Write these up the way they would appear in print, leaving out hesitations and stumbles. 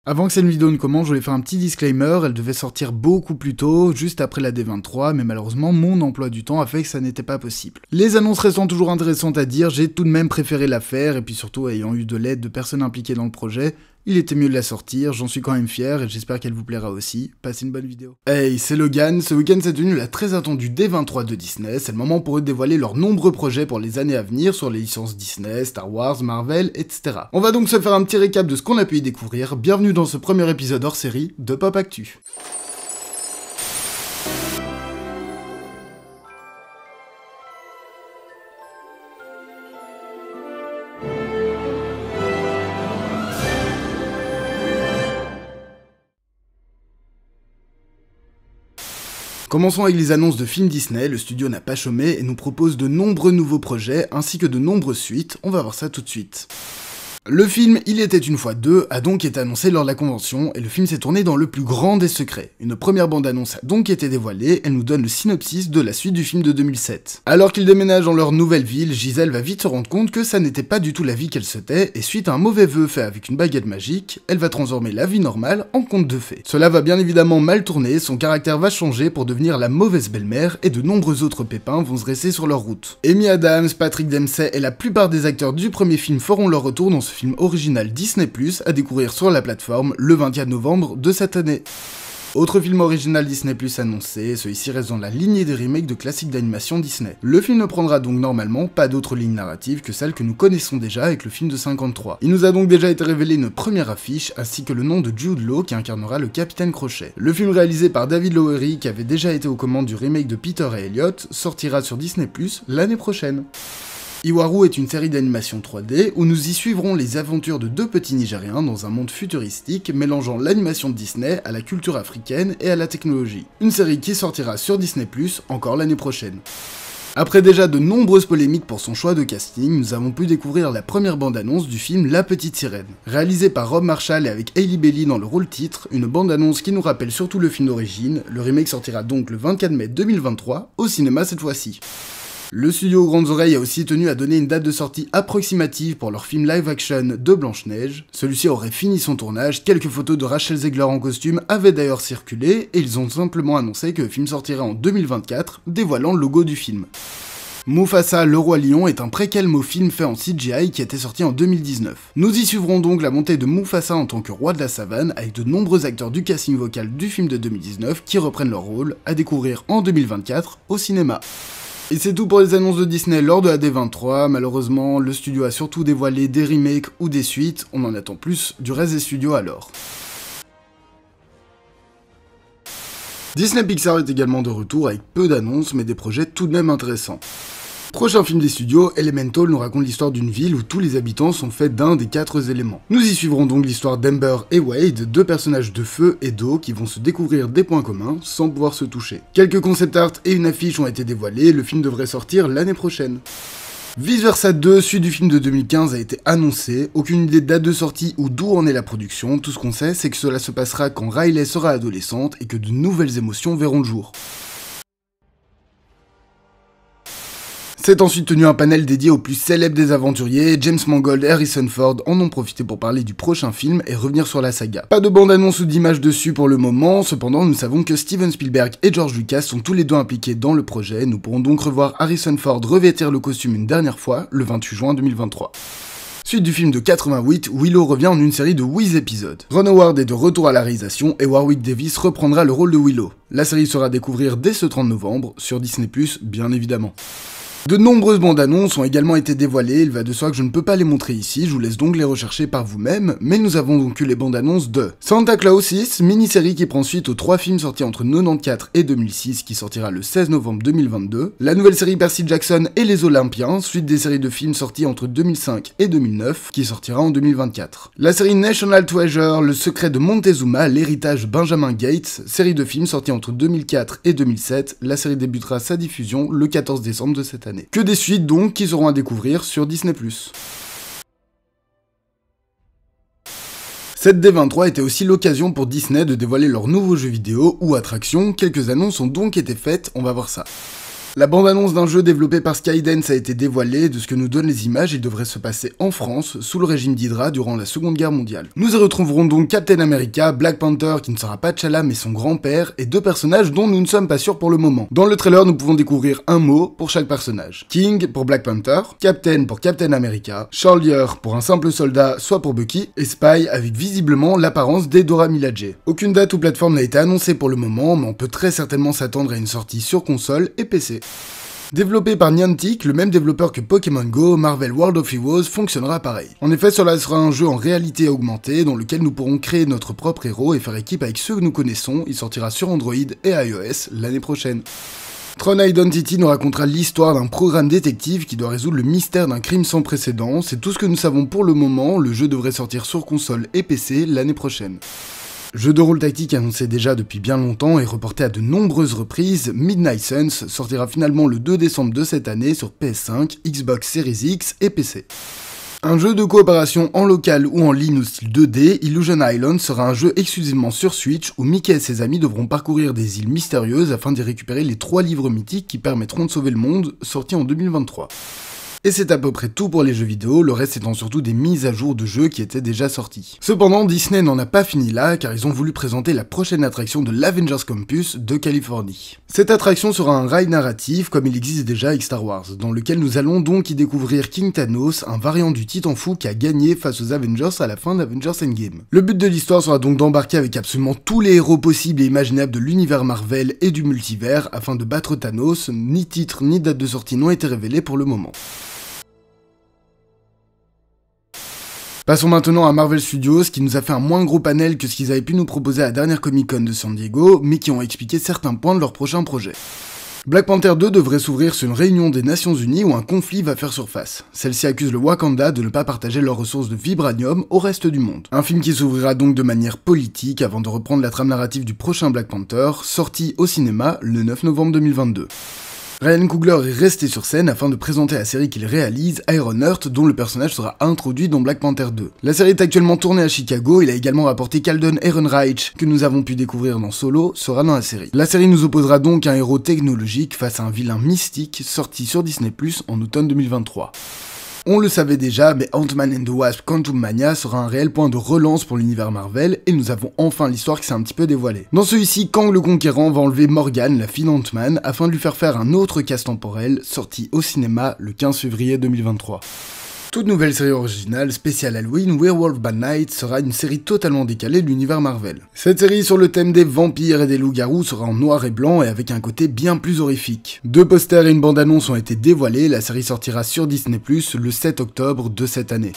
Avant que cette vidéo ne commence, je voulais faire un petit disclaimer, elle devait sortir beaucoup plus tôt, juste après la D23, mais malheureusement mon emploi du temps a fait que ça n'était pas possible. Les annonces restant toujours intéressantes à dire, j'ai tout de même préféré la faire, et puis surtout ayant eu de l'aide de personnes impliquées dans le projet, il était mieux de la sortir, j'en suis quand même fier, et j'espère qu'elle vous plaira aussi. Passez une bonne vidéo. Hey, c'est Logan, ce week-end s'est tenu la très attendue D23 de Disney, c'est le moment pour eux de dévoiler leurs nombreux projets pour les années à venir sur les licences Disney, Star Wars, Marvel, etc. On va donc se faire un petit récap de ce qu'on a pu y découvrir, bienvenue dans ce premier épisode hors série de Pop Actu. Commençons avec les annonces de films Disney, le studio n'a pas chômé et nous propose de nombreux nouveaux projets ainsi que de nombreuses suites, on va voir ça tout de suite. Le film Il était une fois deux a donc été annoncé lors de la convention et le film s'est tourné dans le plus grand des secrets. Une première bande-annonce a donc été dévoilée, elle nous donne le synopsis de la suite du film de 2007. Alors qu'ils déménagent dans leur nouvelle ville, Giselle va vite se rendre compte que ça n'était pas du tout la vie qu'elle souhaitait et suite à un mauvais vœu fait avec une baguette magique, elle va transformer la vie normale en conte de fées. Cela va bien évidemment mal tourner, son caractère va changer pour devenir la mauvaise belle-mère et de nombreux autres pépins vont se dresser sur leur route. Amy Adams, Patrick Dempsey et la plupart des acteurs du premier film feront leur retour dans ce film original Disney+, à découvrir sur la plateforme le 24 novembre de cette année. Autre film original Disney+ annoncé, celui-ci reste dans la lignée des remakes de classiques d'animation Disney. Le film ne prendra donc normalement pas d'autre ligne narrative que celle que nous connaissons déjà avec le film de 53. Il nous a donc déjà été révélé une première affiche, ainsi que le nom de Jude Law qui incarnera le Capitaine Crochet. Le film réalisé par David Lowery, qui avait déjà été aux commandes du remake de Peter et Elliot, sortira sur Disney+ l'année prochaine. Iwaru est une série d'animation 3D où nous y suivrons les aventures de deux petits Nigériens dans un monde futuristique mélangeant l'animation de Disney à la culture africaine et à la technologie. Une série qui sortira sur Disney+, encore l'année prochaine. Après déjà de nombreuses polémiques pour son choix de casting, nous avons pu découvrir la première bande-annonce du film La Petite Sirène. Réalisée par Rob Marshall et avec Hailey Bailey dans le rôle titre, une bande-annonce qui nous rappelle surtout le film d'origine, le remake sortira donc le 24 mai 2023, au cinéma cette fois-ci. Le studio aux grandes oreilles a aussi tenu à donner une date de sortie approximative pour leur film live-action de Blanche-Neige. Celui-ci aurait fini son tournage, quelques photos de Rachel Zegler en costume avaient d'ailleurs circulé, et ils ont simplement annoncé que le film sortirait en 2024, dévoilant le logo du film. Mufasa, le roi lion est un préquel au film fait en CGI qui était sorti en 2019. Nous y suivrons donc la montée de Mufasa en tant que roi de la savane avec de nombreux acteurs du casting vocal du film de 2019 qui reprennent leur rôle, à découvrir en 2024 au cinéma. Et c'est tout pour les annonces de Disney lors de la D23, malheureusement le studio a surtout dévoilé des remakes ou des suites, on en attend plus du reste des studios alors. Disney Pixar est également de retour avec peu d'annonces mais des projets tout de même intéressants. Prochain film des studios, Elemental nous raconte l'histoire d'une ville où tous les habitants sont faits d'un des 4 éléments. Nous y suivrons donc l'histoire d'Ember et Wade, deux personnages de feu et d'eau qui vont se découvrir des points communs sans pouvoir se toucher. Quelques concept art et une affiche ont été dévoilés, le film devrait sortir l'année prochaine. Vice Versa 2, suite du film de 2015, a été annoncé, aucune idée de date de sortie ou d'où en est la production, tout ce qu'on sait c'est que cela se passera quand Riley sera adolescente et que de nouvelles émotions verront le jour. C'est ensuite tenu un panel dédié aux plus célèbres des aventuriers, James Mangold et Harrison Ford en ont profité pour parler du prochain film et revenir sur la saga. Pas de bande-annonce ou d'image dessus pour le moment, cependant nous savons que Steven Spielberg et George Lucas sont tous les deux impliqués dans le projet, nous pourrons donc revoir Harrison Ford revêtir le costume une dernière fois, le 28 juin 2023. Suite du film de 88, Willow revient en une série de 8 épisodes. Ron Howard est de retour à la réalisation et Warwick Davis reprendra le rôle de Willow. La série sera à découvrir dès ce 30 novembre, sur Disney+, bien évidemment. De nombreuses bandes annonces ont également été dévoilées, il va de soi que je ne peux pas les montrer ici, je vous laisse donc les rechercher par vous-même, mais nous avons donc eu les bandes annonces de Santa Claus 6, mini-série qui prend suite aux 3 films sortis entre 94 et 2006 qui sortira le 16 novembre 2022, la nouvelle série Percy Jackson et les Olympiens, suite des séries de films sortis entre 2005 et 2009 qui sortira en 2024. La série National Treasure, le secret de Montezuma, l'héritage Benjamin Gates, série de films sortis entre 2004 et 2007, la série débutera sa diffusion le 14 décembre de cette année. Que des suites donc qui seront à découvrir sur Disney+. Cette D23 était aussi l'occasion pour Disney de dévoiler leurs nouveaux jeux vidéo ou attractions, quelques annonces ont donc été faites, on va voir ça. La bande-annonce d'un jeu développé par Skydance a été dévoilée. De ce que nous donnent les images, il devrait se passer en France, sous le régime d'Hydra durant la Seconde Guerre mondiale. Nous y retrouverons donc Captain America, Black Panther qui ne sera pas T'Challa mais son grand-père, et deux personnages dont nous ne sommes pas sûrs pour le moment. Dans le trailer, nous pouvons découvrir un mot pour chaque personnage. King pour Black Panther, Captain pour Captain America, Soldier pour un simple soldat, soit pour Bucky, et Spy avec visiblement l'apparence des Dora Milaje. Aucune date ou plateforme n'a été annoncée pour le moment, mais on peut très certainement s'attendre à une sortie sur console et PC. Développé par Niantic, le même développeur que Pokémon Go, Marvel World of Heroes fonctionnera pareil. En effet, cela sera un jeu en réalité augmentée dans lequel nous pourrons créer notre propre héros et faire équipe avec ceux que nous connaissons. Il sortira sur Android et iOS l'année prochaine. Tron Identity nous racontera l'histoire d'un programme détective qui doit résoudre le mystère d'un crime sans précédent. C'est tout ce que nous savons pour le moment. Le jeu devrait sortir sur console et PC l'année prochaine. Jeu de rôle tactique annoncé déjà depuis bien longtemps et reporté à de nombreuses reprises, Midnight Suns sortira finalement le 2 décembre de cette année sur PS5, Xbox Series X et PC. Un jeu de coopération en local ou en ligne au style 2D, Illusion Island sera un jeu exclusivement sur Switch où Mickey et ses amis devront parcourir des îles mystérieuses afin d'y récupérer les 3 livres mythiques qui permettront de sauver le monde, sortis en 2023. Et c'est à peu près tout pour les jeux vidéo, le reste étant surtout des mises à jour de jeux qui étaient déjà sortis. Cependant, Disney n'en a pas fini là, car ils ont voulu présenter la prochaine attraction de l'Avengers Campus de Californie. Cette attraction sera un ride narratif, comme il existe déjà avec Star Wars, dans lequel nous allons donc y découvrir King Thanos, un variant du Titan fou qui a gagné face aux Avengers à la fin d'Avengers Endgame. Le but de l'histoire sera donc d'embarquer avec absolument tous les héros possibles et imaginables de l'univers Marvel et du multivers, afin de battre Thanos. Ni titre ni date de sortie n'ont été révélés pour le moment. Passons maintenant à Marvel Studios, qui nous a fait un moins gros panel que ce qu'ils avaient pu nous proposer à la dernière Comic-Con de San Diego, mais qui ont expliqué certains points de leur prochain projet. Black Panther 2 devrait s'ouvrir sur une réunion des Nations Unies où un conflit va faire surface. Celle-ci accuse le Wakanda de ne pas partager leurs ressources de vibranium au reste du monde. Un film qui s'ouvrira donc de manière politique avant de reprendre la trame narrative du prochain Black Panther, sorti au cinéma le 9 novembre 2022. Ryan Coogler est resté sur scène afin de présenter la série qu'il réalise, Ironheart, dont le personnage sera introduit dans Black Panther 2. La série est actuellement tournée à Chicago, il a également rapporté qu'Alden Ehrenreich, que nous avons pu découvrir dans Solo, sera dans la série. La série nous opposera donc un héros technologique face à un vilain mystique sorti sur Disney+ en automne 2023. On le savait déjà, mais Ant-Man and the Wasp Quantumania sera un réel point de relance pour l'univers Marvel, et nous avons enfin l'histoire qui s'est un petit peu dévoilée. Dans celui-ci, Kang le Conquérant va enlever Morgan, la fille d'Ant-Man, afin de lui faire un autre casse temporel, sorti au cinéma le 15 février 2023. Toute nouvelle série originale, spéciale Halloween, Werewolf by Night sera une série totalement décalée de l'univers Marvel. Cette série sur le thème des vampires et des loups-garous sera en noir et blanc et avec un côté bien plus horrifique. 2 posters et une bande-annonce ont été dévoilés, la série sortira sur Disney+ le 7 octobre de cette année.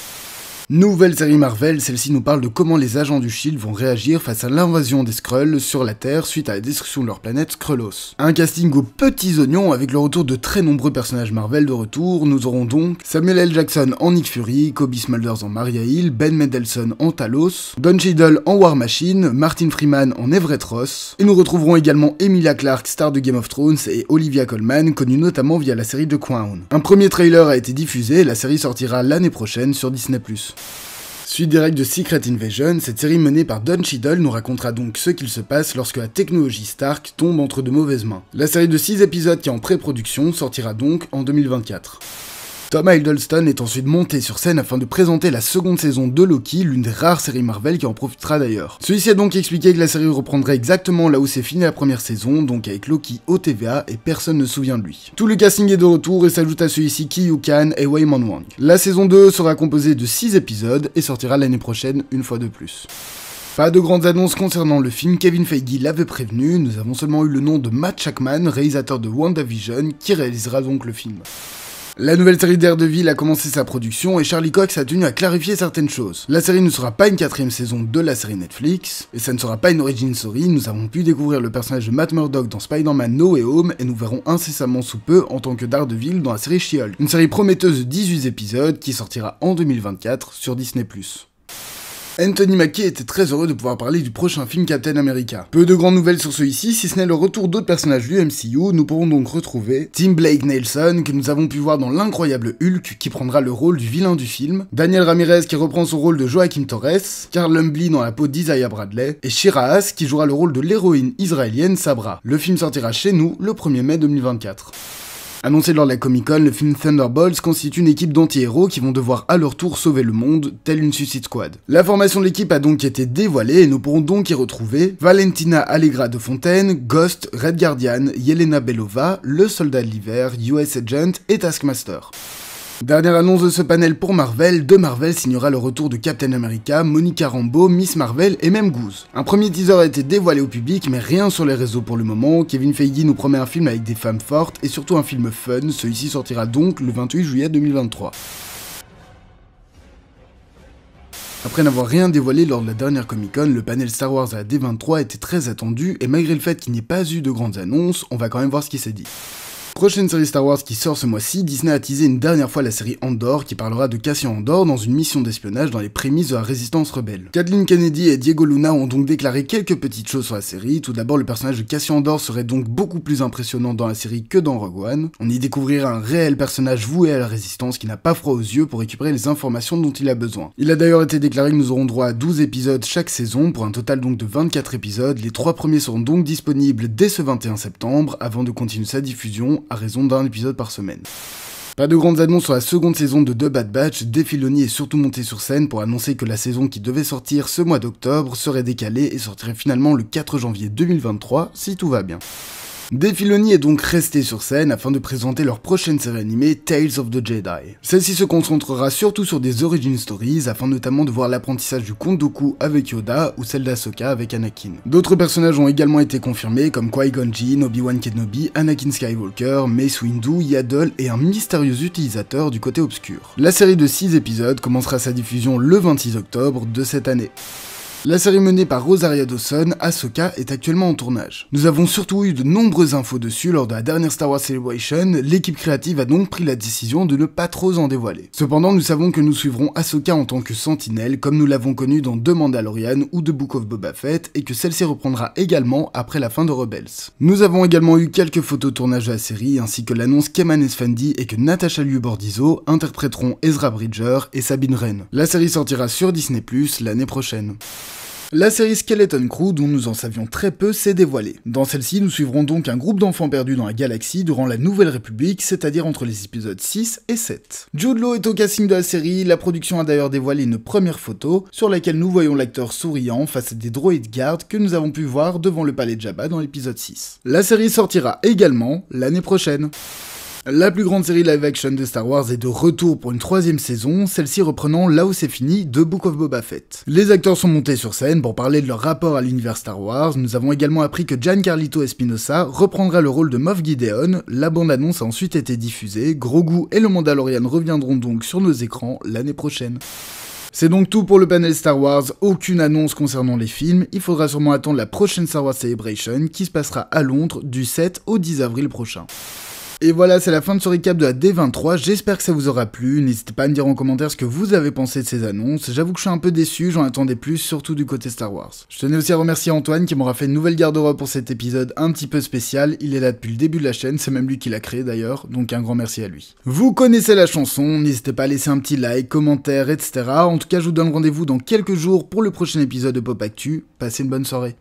Nouvelle série Marvel, celle-ci nous parle de comment les agents du Shield vont réagir face à l'invasion des Skrulls sur la Terre suite à la destruction de leur planète Skrullos. Un casting aux petits oignons avec le retour de très nombreux personnages Marvel de retour. Nous aurons donc Samuel L. Jackson en Nick Fury, Kobe Smulders en Maria Hill, Ben Mendelsohn en Talos, Don Cheadle en War Machine, Martin Freeman en Everett Ross, et nous retrouverons également Emilia Clarke, star de Game of Thrones, et Olivia Colman, connue notamment via la série The Crown. Un premier trailer a été diffusé, la série sortira l'année prochaine sur Disney+. Suite directe de Secret Invasion, cette série menée par Don Cheadle nous racontera donc ce qu'il se passe lorsque la technologie Stark tombe entre de mauvaises mains. La série de 6 épisodes qui est en pré-production sortira donc en 2024. Tom Hiddleston est ensuite monté sur scène afin de présenter la seconde saison de Loki, l'une des rares séries Marvel qui en profitera d'ailleurs. Celui-ci a donc expliqué que la série reprendrait exactement là où s'est fini la première saison, donc avec Loki au TVA, et personne ne se souvient de lui. Tout le casting est de retour et s'ajoute à celui-ci Ki Yu-kan et Wei Man-wang. La saison 2 sera composée de 6 épisodes et sortira l'année prochaine une fois de plus. Pas de grandes annonces concernant le film, Kevin Feige l'avait prévenu, nous avons seulement eu le nom de Matt Shakman, réalisateur de WandaVision, qui réalisera donc le film. La nouvelle série Daredevil a commencé sa production et Charlie Cox a tenu à clarifier certaines choses. La série ne sera pas une 4ème saison de la série Netflix, et ça ne sera pas une origin story, nous avons pu découvrir le personnage de Matt Murdock dans Spider-Man No Way Home, et nous verrons incessamment sous peu en tant que Daredevil dans la série She-Hulk. Une série prometteuse de 18 épisodes qui sortira en 2024 sur Disney+. Anthony Mackie était très heureux de pouvoir parler du prochain film Captain America. Peu de grandes nouvelles sur celui-ci, si ce n'est le retour d'autres personnages du MCU, nous pourrons donc retrouver Tim Blake Nelson, que nous avons pu voir dans l'incroyable Hulk, qui prendra le rôle du vilain du film, Daniel Ramirez qui reprend son rôle de Joaquin Torres, Carl Lumbly dans la peau d'Isaiah Bradley, et Shira Haas qui jouera le rôle de l'héroïne israélienne Sabra. Le film sortira chez nous le 1er mai 2024. Annoncé lors de la Comic-Con, le film Thunderbolts constitue une équipe d'anti-héros qui vont devoir à leur tour sauver le monde, telle une Suicide Squad. La formation de l'équipe a donc été dévoilée et nous pourrons donc y retrouver Valentina Allegra de Fontaine, Ghost, Red Guardian, Yelena Belova, le Soldat de l'Hiver, US Agent et Taskmaster. Dernière annonce de ce panel pour Marvel, de Marvel signera le retour de Captain America, Monica Rambeau, Miss Marvel et même Goose. Un premier teaser a été dévoilé au public, mais rien sur les réseaux pour le moment. Kevin Feige nous promet un film avec des femmes fortes et surtout un film fun, celui-ci sortira donc le 28 juillet 2023. Après n'avoir rien dévoilé lors de la dernière Comic-Con, le panel Star Wars à la D23 était très attendu et malgré le fait qu'il n'y ait pas eu de grandes annonces, on va quand même voir ce qui s'est dit. Prochaine série Star Wars qui sort ce mois-ci, Disney a teasé une dernière fois la série Andor qui parlera de Cassian Andor dans une mission d'espionnage dans les prémices de la résistance rebelle. Kathleen Kennedy et Diego Luna ont donc déclaré quelques petites choses sur la série. Tout d'abord, le personnage de Cassian Andor serait donc beaucoup plus impressionnant dans la série que dans Rogue One. On y découvrira un réel personnage voué à la résistance qui n'a pas froid aux yeux pour récupérer les informations dont il a besoin. Il a d'ailleurs été déclaré que nous aurons droit à 12 épisodes chaque saison pour un total donc de 24 épisodes. Les 3 premiers seront donc disponibles dès ce 21 septembre avant de continuer sa diffusion à raison d'un épisode par semaine. Pas de grandes annonces sur la seconde saison de The Bad Batch, Dave Filoni est surtout monté sur scène pour annoncer que la saison qui devait sortir ce mois d'octobre serait décalée et sortirait finalement le 4 janvier 2023 si tout va bien. Dave Filoni est donc resté sur scène afin de présenter leur prochaine série animée Tales of the Jedi. Celle-ci se concentrera surtout sur des origin stories afin notamment de voir l'apprentissage du comte Dooku avec Yoda ou celle d'Ahsoka avec Anakin. D'autres personnages ont également été confirmés comme Qui-Gon Jinn, Obi-Wan Kenobi, Anakin Skywalker, Mace Windu, Yaddle et un mystérieux utilisateur du côté obscur. La série de 6 épisodes commencera sa diffusion le 26 octobre de cette année. La série menée par Rosario Dawson, Ahsoka, est actuellement en tournage. Nous avons surtout eu de nombreuses infos dessus lors de la dernière Star Wars Celebration, l'équipe créative a donc pris la décision de ne pas trop en dévoiler. Cependant, nous savons que nous suivrons Ahsoka en tant que sentinelle, comme nous l'avons connu dans The Mandalorian ou The Book of Boba Fett, et que celle-ci reprendra également après la fin de Rebels. Nous avons également eu quelques photos de tournage de la série, ainsi que l'annonce qu'Eman Esfandi et que Natasha Liu Bordizzo interpréteront Ezra Bridger et Sabine Wren. La série sortira sur Disney+ l'année prochaine. La série Skeleton Crew, dont nous en savions très peu, s'est dévoilée. Dans celle-ci, nous suivrons donc un groupe d'enfants perdus dans la galaxie durant la Nouvelle République, c'est-à-dire entre les épisodes 6 et 7. Jude Law est au casting de la série, la production a d'ailleurs dévoilé une première photo, sur laquelle nous voyons l'acteur souriant face à des droïdes gardes que nous avons pu voir devant le palais de Jabba dans l'épisode 6. La série sortira également l'année prochaine. La plus grande série live-action de Star Wars est de retour pour une 3e saison, celle-ci reprenant là où c'est fini The Book of Boba Fett. Les acteurs sont montés sur scène pour parler de leur rapport à l'univers Star Wars. Nous avons également appris que Giancarlo Espinosa reprendra le rôle de Moff Gideon. La bande-annonce a ensuite été diffusée. Grogu et le Mandalorian reviendront donc sur nos écrans l'année prochaine. C'est donc tout pour le panel Star Wars, aucune annonce concernant les films, il faudra sûrement attendre la prochaine Star Wars Celebration qui se passera à Londres du 7 au 10 avril prochain. Et voilà, c'est la fin de ce récap de la D23, j'espère que ça vous aura plu, n'hésitez pas à me dire en commentaire ce que vous avez pensé de ces annonces, j'avoue que je suis un peu déçu, j'en attendais plus, surtout du côté Star Wars. Je tenais aussi à remercier Antoine qui m'aura fait une nouvelle garde-robe pour cet épisode un petit peu spécial, il est là depuis le début de la chaîne, c'est même lui qui l'a créé d'ailleurs, donc un grand merci à lui. Vous connaissez la chanson, n'hésitez pas à laisser un petit like, commentaire, etc. En tout cas, je vous donne rendez-vous dans quelques jours pour le prochain épisode de Pop Actu, passez une bonne soirée.